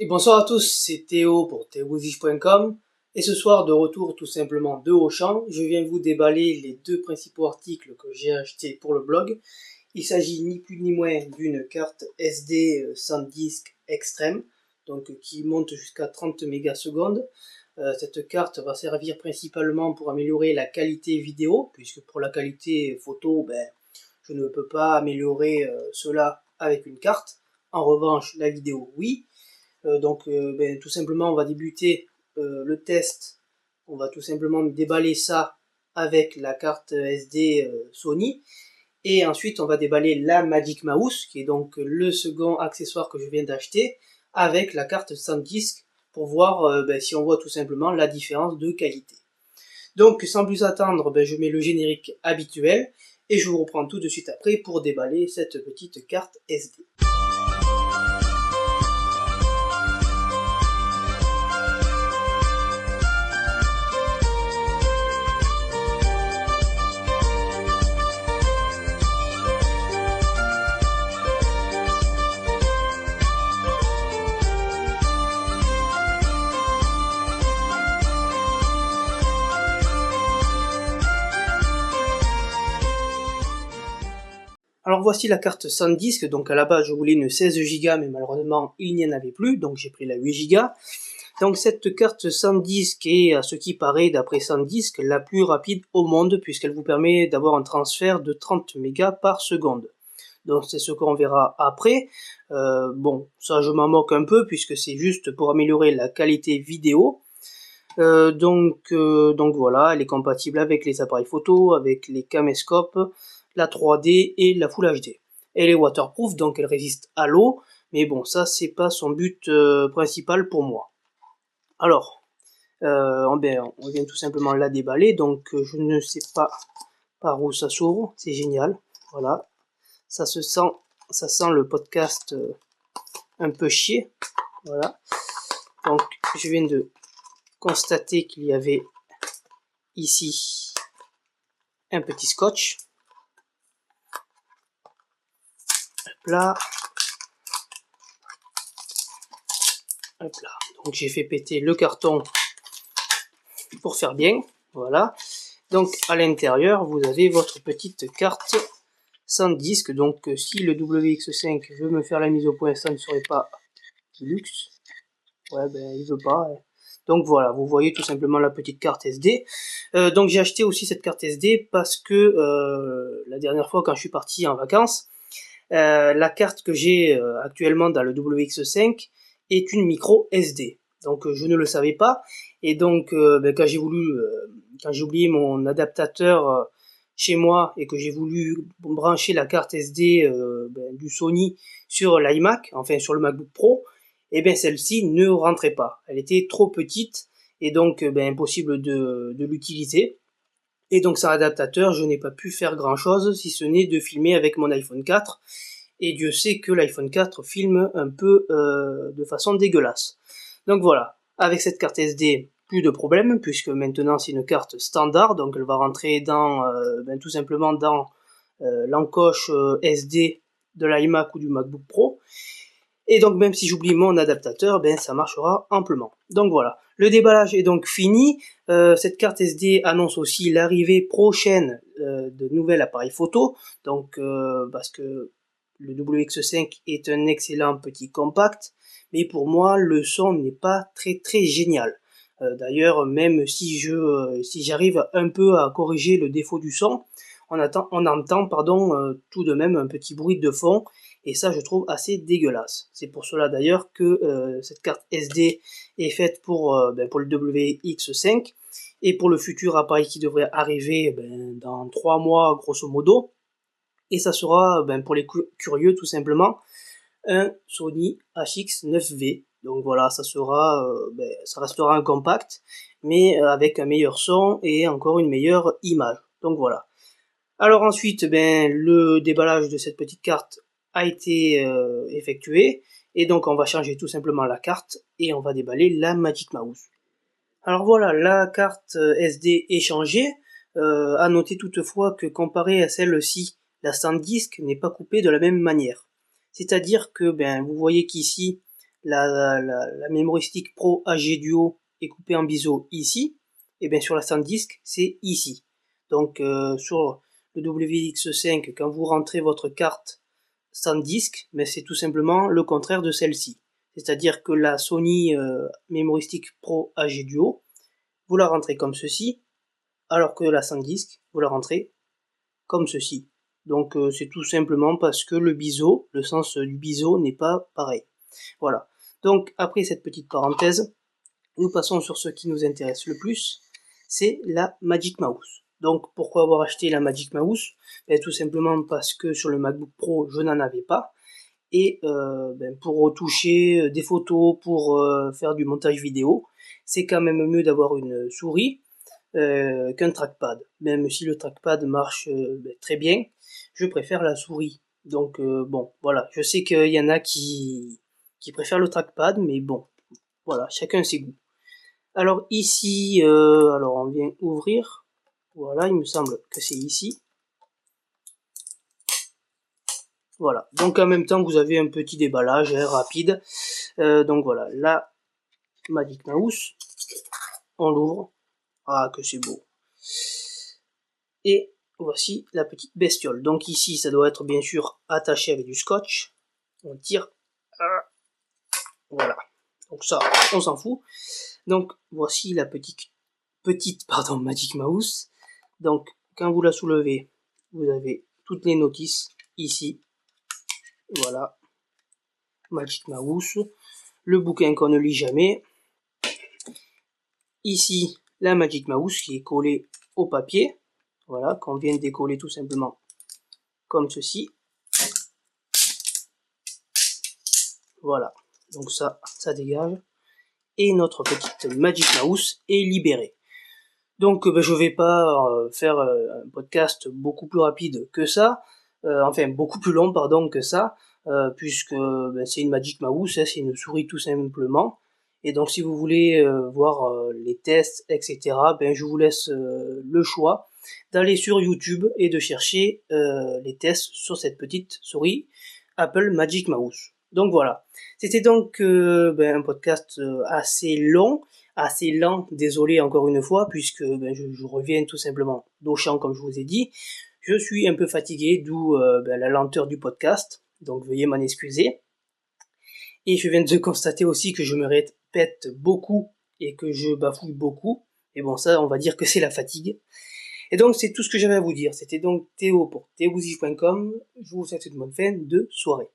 Et bonsoir à tous, c'est Théo pour theowish.com et ce soir de retour tout simplement de Auchan, je viens vous déballer les deux principaux articles que j'ai achetés pour le blog. Il s'agit ni plus ni moins d'une carte SD sans disque extrême, donc qui monte jusqu'à 30 mégasecondes. Cette carte va servir principalement pour améliorer la qualité vidéo, puisque pour la qualité photo, je ne peux pas améliorer cela avec une carte. En revanche, la vidéo, oui. Tout simplement, on va débuter le test. On va tout simplement déballer ça avec la carte SD Sony. Et ensuite, on va déballer la Magic Mouse, qui est donc le second accessoire que je viens d'acheter, avec la carte sans disque, pour voir si on voit tout simplement la différence de qualité. Donc, sans plus attendre, je mets le générique habituel, et je vous reprends tout de suite après pour déballer cette petite carte SD. Alors voici la carte sans disque, donc à la base je voulais une 16 Go mais malheureusement il n'y en avait plus, donc j'ai pris la 8 Go. Donc cette carte sans disque est, à ce qui paraît d'après SanDisk, la plus rapide au monde puisqu'elle vous permet d'avoir un transfert de 30 mégas par seconde. Donc c'est ce qu'on verra après. Bon, ça je m'en moque un peu puisque c'est juste pour améliorer la qualité vidéo. Donc voilà, elle est compatible avec les appareils photo, avec les caméscopes, la 3D et la Full HD. Elle est waterproof, donc elle résiste à l'eau, mais bon, ça c'est pas son but principal pour moi. Alors, on vient tout simplement la déballer, donc je ne sais pas par où ça s'ouvre, c'est génial, voilà. Ça sent le podcast un peu chier, voilà. Donc je viens de constater qu'il y avait ici un petit scotch. Hop là. Hop là. Donc j'ai fait péter le carton pour faire bien. Voilà. Donc à l'intérieur, vous avez votre petite carte sans disque. Donc si le WX5 veut me faire la mise au point, ça ne serait pas du luxe. Ouais, il veut pas. Donc voilà, vous voyez tout simplement la petite carte SD. Donc j'ai acheté aussi cette carte SD parce que la dernière fois quand je suis parti en vacances, la carte que j'ai actuellement dans le WX5 est une micro SD. Donc je ne le savais pas. Et donc quand j'ai oublié mon adaptateur chez moi et que j'ai voulu brancher la carte SD du Sony sur l'iMac, enfin sur le MacBook Pro, et celle-ci ne rentrait pas. Elle était trop petite et donc impossible de l'utiliser. Et donc sans adaptateur, je n'ai pas pu faire grand chose si ce n'est de filmer avec mon iPhone 4. Et Dieu sait que l'iPhone 4 filme un peu de façon dégueulasse. Donc voilà, avec cette carte SD, plus de problème, puisque maintenant c'est une carte standard, donc elle va rentrer dans tout simplement dans l'encoche SD de l'iMac ou du MacBook Pro. Et donc même si j'oublie mon adaptateur, ça marchera amplement. Donc voilà, le déballage est donc fini. Cette carte SD annonce aussi l'arrivée prochaine de nouveaux appareils photo. Donc parce que le WX5 est un excellent petit compact, mais pour moi le son n'est pas très génial. D'ailleurs, même si j'arrive un peu à corriger le défaut du son, on entend tout de même un petit bruit de fond, et ça je trouve assez dégueulasse. C'est pour cela d'ailleurs que cette carte SD est faite pour le WX5, et pour le futur appareil qui devrait arriver dans 3 mois grosso modo, et ça sera pour les curieux tout simplement un Sony HX9V. Donc voilà, ça restera un compact, mais avec un meilleur son et encore une meilleure image. Donc voilà. Alors ensuite, le déballage de cette petite carte a été effectué, et donc on va changer tout simplement la carte et on va déballer la Magic Mouse. Alors voilà, la carte SD est changée. À noter toutefois que comparé à celle-ci, la SanDisk n'est pas coupée de la même manière. C'est-à-dire que vous voyez qu'ici la Memory Stick Pro AG Duo est coupée en biseau ici, et bien sur la SanDisk c'est ici. Donc sur le WX5, quand vous rentrez votre carte SanDisk, mais c'est tout simplement le contraire de celle-ci. C'est-à-dire que la Sony Memory Stick Pro AG Duo, vous la rentrez comme ceci, alors que la SanDisk, vous la rentrez comme ceci. Donc c'est tout simplement parce que le biseau, le sens du biseau n'est pas pareil. Voilà. Donc après cette petite parenthèse, nous passons sur ce qui nous intéresse le plus, c'est la Magic Mouse. Donc pourquoi avoir acheté la Magic Mouse? Tout simplement parce que sur le MacBook Pro, je n'en avais pas. Et pour retoucher des photos, pour faire du montage vidéo, c'est quand même mieux d'avoir une souris qu'un trackpad. Même si le trackpad marche très bien, je préfère la souris. Donc bon, voilà, je sais qu'il y en a qui préfèrent le trackpad, mais bon, voilà, chacun ses goûts. Alors ici, alors on vient ouvrir, voilà, il me semble que c'est ici. Voilà, donc en même temps vous avez un petit déballage rapide. Donc voilà, la Magic Mouse, on l'ouvre, ah que c'est beau. Et voici la petite bestiole. Donc ici ça doit être bien sûr attaché avec du scotch. On tire, voilà. Donc ça, on s'en fout. Donc voici la petite Magic Mouse. Donc quand vous la soulevez, vous avez toutes les notices ici. Voilà, Magic Mouse, le bouquin qu'on ne lit jamais. Ici, la Magic Mouse qui est collée au papier. Voilà, qu'on vient de décoller tout simplement comme ceci. Voilà, donc ça dégage. Et notre petite Magic Mouse est libérée. Donc je vais pas faire un podcast beaucoup plus rapide que ça, enfin beaucoup plus long pardon que ça, puisque c'est une Magic Mouse, hein, c'est une souris tout simplement. Et donc si vous voulez voir les tests, etc., je vous laisse le choix d'aller sur YouTube et de chercher les tests sur cette petite souris Apple Magic Mouse. Donc voilà, c'était donc un podcast assez long, assez lent, désolé encore une fois, puisque je reviens tout simplement d'Auchan comme je vous ai dit. Je suis un peu fatigué, d'où la lenteur du podcast, donc veuillez m'en excuser. Et je viens de constater aussi que je me répète beaucoup et que je bafouille beaucoup. Et bon, ça, on va dire que c'est la fatigue. Et donc, c'est tout ce que j'avais à vous dire. C'était donc Théo pour théouzif.com. Je vous souhaite une bonne fin de soirée.